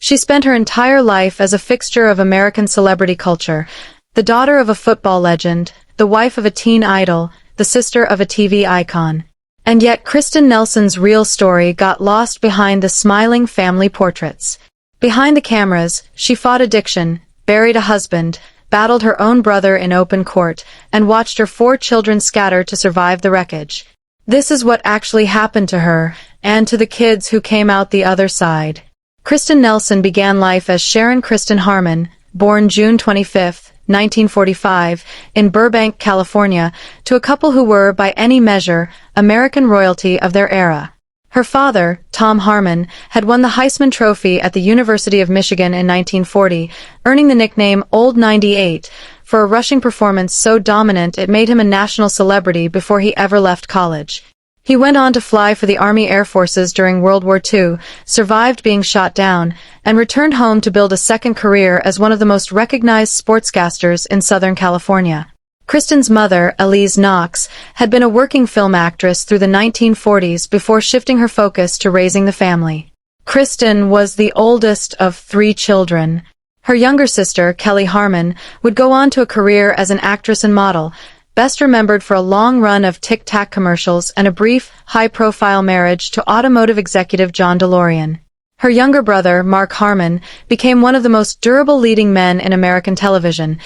She spent her entire life as a fixture of American celebrity culture, the daughter of a football legend, the wife of a teen idol, the sister of a TV icon. And yet Kristin Nelson's real story got lost behind the smiling family portraits. Behind the cameras, she fought addiction, buried a husband, battled her own brother in open court, and watched her 4 children scatter to survive the wreckage. This is what actually happened to her, and to the kids who came out the other side. Kristin Nelson began life as Sharon Kristin Harmon, born June 25, 1945, in Burbank, California, to a couple who were, by any measure, American royalty of their era. Her father, Tom Harmon, had won the Heisman Trophy at the University of Michigan in 1940, earning the nickname Old 98, for a rushing performance so dominant it made him a national celebrity before he ever left college. He went on to fly for the Army Air Forces during World War II, survived being shot down, and returned home to build a second career as one of the most recognized sportscasters in Southern California. Kristin's mother, Elise Knox, had been a working film actress through the 1940s before shifting her focus to raising the family. Kristin was the oldest of 3 children. Her younger sister, Kelly Harmon, would go on to a career as an actress and model, best remembered for a long run of Tic Tac commercials and a brief, high-profile marriage to automotive executive John DeLorean. Her younger brother, Mark Harmon, became one of the most durable leading men in American television,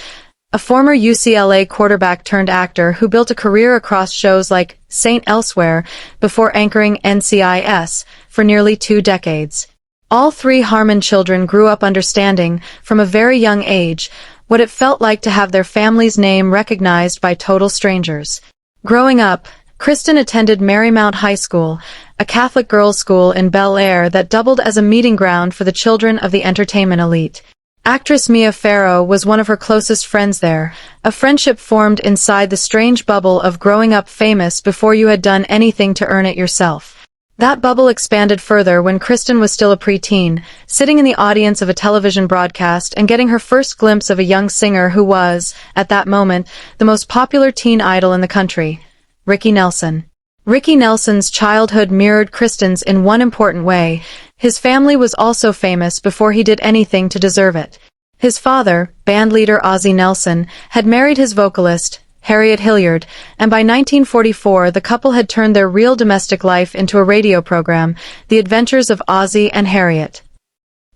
a former UCLA quarterback turned actor who built a career across shows like Saint Elsewhere before anchoring NCIS for nearly 2 decades. All 3 Harmon children grew up understanding, from a very young age, what it felt like to have their family's name recognized by total strangers. Growing up, Kristin attended Marymount High School, a Catholic girls' school in Bel Air that doubled as a meeting ground for the children of the entertainment elite. Actress Mia Farrow was one of her closest friends there, a friendship formed inside the strange bubble of growing up famous before you had done anything to earn it yourself. That bubble expanded further when Kristin was still a preteen, sitting in the audience of a television broadcast and getting her first glimpse of a young singer who was, at that moment, the most popular teen idol in the country, Ricky Nelson. Ricky Nelson's childhood mirrored Kristin's in one important way. His family was also famous before he did anything to deserve it. His father, bandleader Ozzie Nelson, had married his vocalist, Harriet Hilliard, and by 1944 the couple had turned their real domestic life into a radio program, The Adventures of Ozzie and Harriet.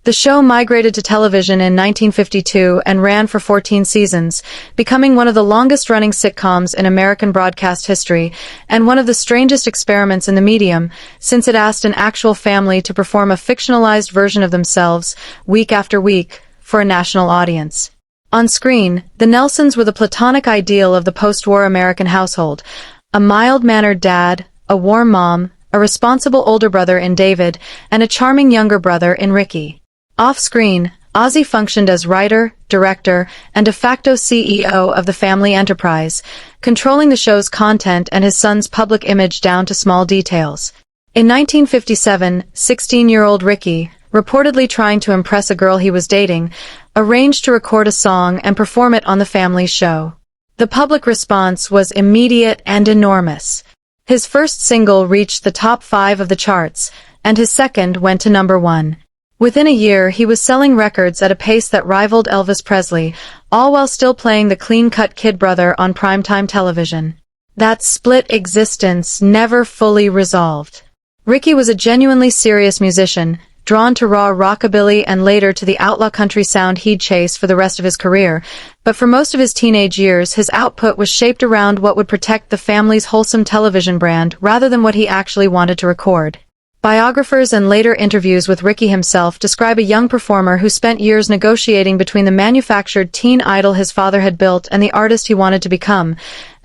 The show migrated to television in 1952 and ran for 14 seasons, becoming one of the longest-running sitcoms in American broadcast history, and one of the strangest experiments in the medium, since it asked an actual family to perform a fictionalized version of themselves, week after week, for a national audience. On screen, the Nelsons were the platonic ideal of the post-war American household, a mild-mannered dad, a warm mom, a responsible older brother in David, and a charming younger brother in Ricky. Off-screen, Ozzie functioned as writer, director, and de facto CEO of the family enterprise, controlling the show's content and his son's public image down to small details. In 1957, 16-year-old Ricky, reportedly trying to impress a girl he was dating, arranged to record a song and perform it on the family's show. The public response was immediate and enormous. His first single reached the top 5 of the charts, and his second went to number 1. Within a year he was selling records at a pace that rivaled Elvis Presley, all while still playing the clean-cut kid brother on primetime television. That split existence never fully resolved. Ricky was a genuinely serious musician, drawn to raw rockabilly and later to the outlaw country sound he'd chase for the rest of his career, but for most of his teenage years his output was shaped around what would protect the family's wholesome television brand rather than what he actually wanted to record. Biographers and later interviews with Ricky himself describe a young performer who spent years negotiating between the manufactured teen idol his father had built and the artist he wanted to become,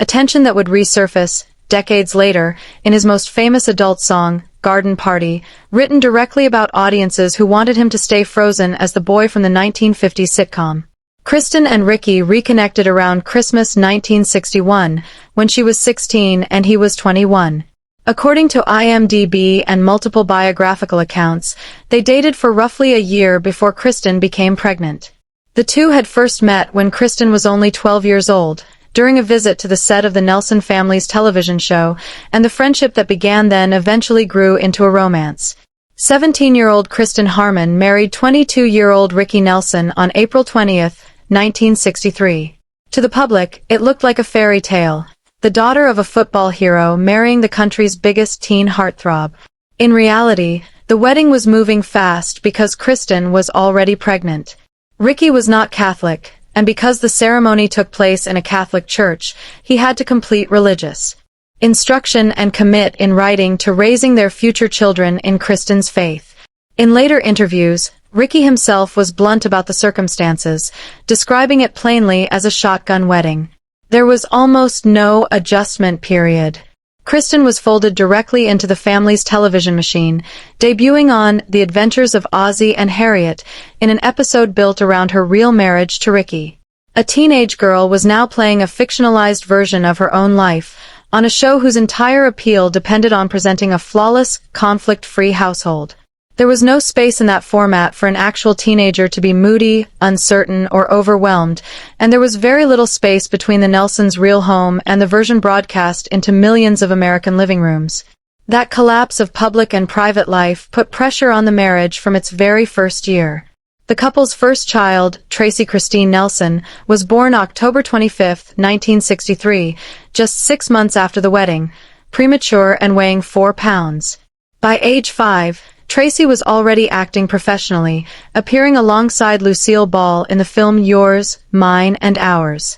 a tension that would resurface, decades later, in his most famous adult song, Garden Party, written directly about audiences who wanted him to stay frozen as the boy from the 1950s sitcom. Kristin and Ricky reconnected around Christmas 1961, when she was 16 and he was 21. According to IMDb and multiple biographical accounts, they dated for roughly a year before Kristin became pregnant. The two had first met when Kristin was only 12 years old, during a visit to the set of the Nelson family's television show, and the friendship that began then eventually grew into a romance. 17-year-old Kristin Harmon married 22-year-old Ricky Nelson on April 20, 1963. To the public, it looked like a fairy tale, the daughter of a football hero marrying the country's biggest teen heartthrob. In reality, the wedding was moving fast because Kristin was already pregnant. Ricky was not Catholic, and because the ceremony took place in a Catholic church, he had to complete religious instruction and commit in writing to raising their future children in Kristin's faith. In later interviews, Ricky himself was blunt about the circumstances, describing it plainly as a shotgun wedding. There was almost no adjustment period. Kristin was folded directly into the family's television machine, debuting on The Adventures of Ozzie and Harriet in an episode built around her real marriage to Ricky. A teenage girl was now playing a fictionalized version of her own life, on a show whose entire appeal depended on presenting a flawless, conflict-free household. There was no space in that format for an actual teenager to be moody, uncertain, or overwhelmed, and there was very little space between the Nelsons' real home and the version broadcast into millions of American living rooms. That collapse of public and private life put pressure on the marriage from its very first year. The couple's first child, Tracy Christine Nelson, was born October 25, 1963, just 6 months after the wedding, premature and weighing 4 pounds. By age 5, Tracy was already acting professionally, appearing alongside Lucille Ball in the film Yours, Mine and Ours.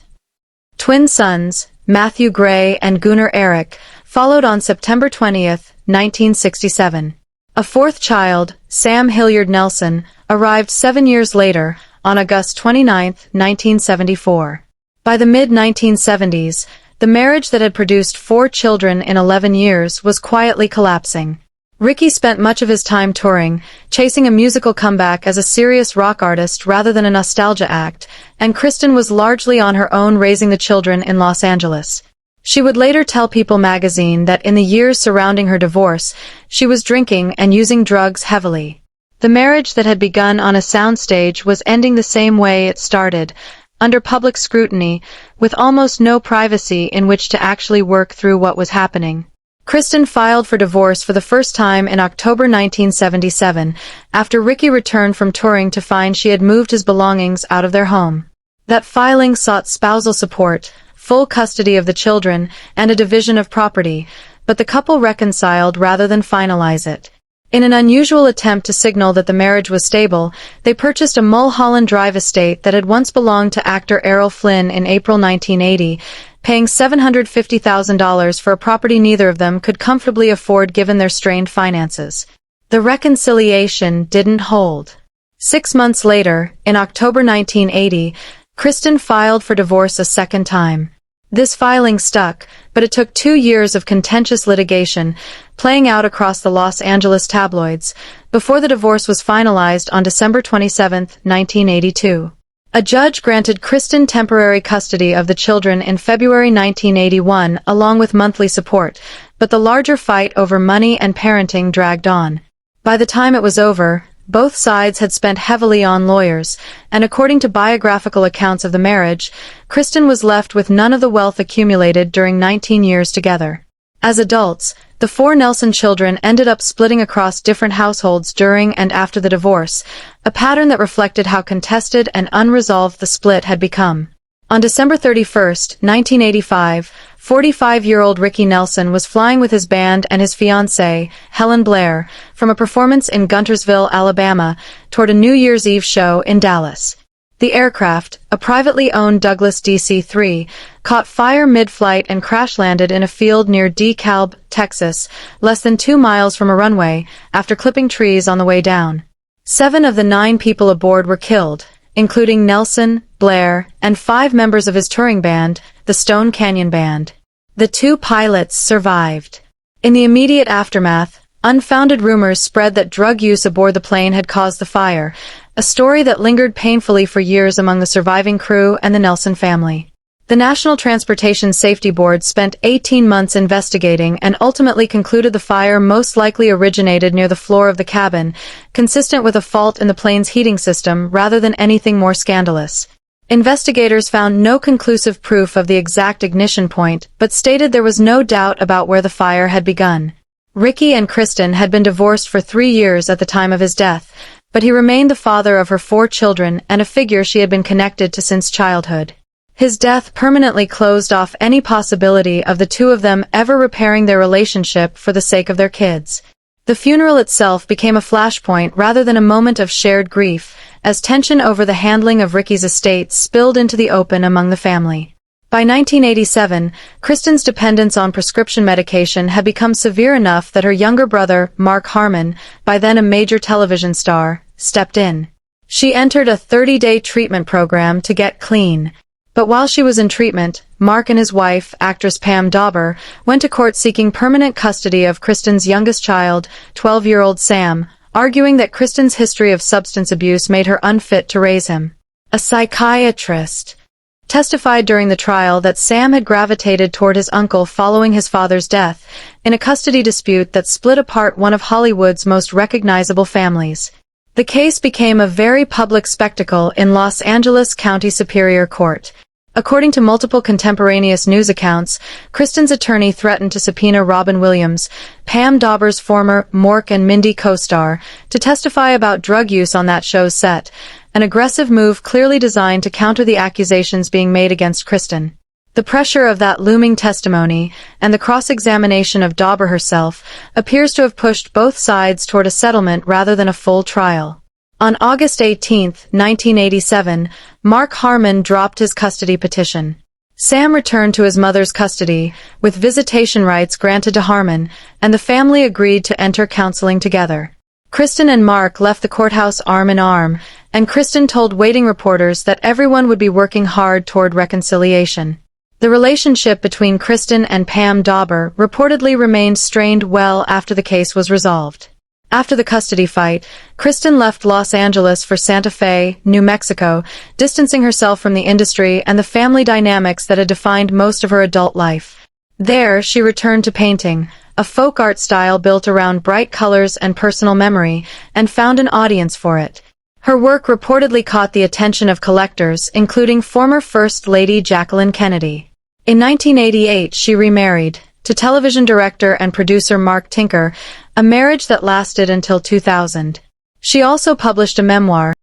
Twin sons, Matthew Gray and Gunnar Eric, followed on September 20, 1967. A fourth child, Sam Hilliard Nelson, arrived 7 years later, on August 29, 1974. By the mid-1970s, the marriage that had produced 4 children in 11 years was quietly collapsing. Ricky spent much of his time touring, chasing a musical comeback as a serious rock artist rather than a nostalgia act, and Kristin was largely on her own raising the children in Los Angeles. She would later tell People magazine that in the years surrounding her divorce, she was drinking and using drugs heavily. The marriage that had begun on a soundstage was ending the same way it started, under public scrutiny, with almost no privacy in which to actually work through what was happening. Kristin filed for divorce for the first time in October 1977, after Ricky returned from touring to find she had moved his belongings out of their home. That filing sought spousal support, full custody of the children, and a division of property, but the couple reconciled rather than finalize it. In an unusual attempt to signal that the marriage was stable, they purchased a Mulholland Drive estate that had once belonged to actor Errol Flynn in April 1980, paying $750,000 for a property neither of them could comfortably afford given their strained finances. The reconciliation didn't hold. 6 months later, in October 1980, Kristin filed for divorce a second time. This filing stuck, but it took 2 years of contentious litigation, playing out across the Los Angeles tabloids, before the divorce was finalized on December 27, 1982. A judge granted Kristin temporary custody of the children in February 1981 along with monthly support, but the larger fight over money and parenting dragged on. By the time it was over, both sides had spent heavily on lawyers, and according to biographical accounts of the marriage, Kristin was left with none of the wealth accumulated during 19 years together. As adults, the 4 Nelson children ended up splitting across different households during and after the divorce, a pattern that reflected how contested and unresolved the split had become. On December 31, 1985, 45-year-old Ricky Nelson was flying with his band and his fiancée, Helen Blair, from a performance in Guntersville, Alabama, toward a New Year's Eve show in Dallas. The aircraft, a privately owned Douglas DC-3, caught fire mid-flight and crash-landed in a field near DeKalb, Texas, less than 2 miles from a runway, after clipping trees on the way down. 7 of the 9 people aboard were killed, including Nelson, Blair, and 5 members of his touring band, the Stone Canyon Band. The 2 pilots survived. In the immediate aftermath, unfounded rumors spread that drug use aboard the plane had caused the fire, a story that lingered painfully for years among the surviving crew and the Nelson family. The National Transportation Safety Board spent 18 months investigating and ultimately concluded the fire most likely originated near the floor of the cabin, consistent with a fault in the plane's heating system rather than anything more scandalous. Investigators found no conclusive proof of the exact ignition point, but stated there was no doubt about where the fire had begun. Ricky and Kristin had been divorced for 3 years at the time of his death, but he remained the father of her 4 children and a figure she had been connected to since childhood. His death permanently closed off any possibility of the two of them ever repairing their relationship for the sake of their kids. The funeral itself became a flashpoint rather than a moment of shared grief, as tension over the handling of Ricky's estate spilled into the open among the family. By 1987, Kristin's dependence on prescription medication had become severe enough that her younger brother, Mark Harmon, by then a major television star, stepped in. She entered a 30-day treatment program to get clean. But while she was in treatment, Mark and his wife, actress Pam Dawber, went to court seeking permanent custody of Kristin's youngest child, 12-year-old Sam, arguing that Kristin's history of substance abuse made her unfit to raise him. A psychiatrist testified during the trial that Sam had gravitated toward his uncle following his father's death, in a custody dispute that split apart one of Hollywood's most recognizable families. The case became a very public spectacle in Los Angeles County Superior Court. According to multiple contemporaneous news accounts, Kristin's attorney threatened to subpoena Robin Williams, Pam Dawber's former Mork and Mindy co-star, to testify about drug use on that show's set, an aggressive move clearly designed to counter the accusations being made against Kristin. The pressure of that looming testimony, and the cross-examination of Dawber herself, appears to have pushed both sides toward a settlement rather than a full trial. On August 18, 1987, Mark Harmon dropped his custody petition. Sam returned to his mother's custody, with visitation rights granted to Harmon, and the family agreed to enter counseling together. Kristin and Mark left the courthouse arm in arm, and Kristin told waiting reporters that everyone would be working hard toward reconciliation. The relationship between Kristin and Pam Dawber reportedly remained strained well after the case was resolved. After the custody fight, Kristin left Los Angeles for Santa Fe, New Mexico, distancing herself from the industry and the family dynamics that had defined most of her adult life. There, she returned to painting, a folk art style built around bright colors and personal memory, and found an audience for it. Her work reportedly caught the attention of collectors, including former First Lady Jacqueline Kennedy. In 1988, she remarried, to television director and producer Mark Tinker, a marriage that lasted until 2000. She also published a memoir,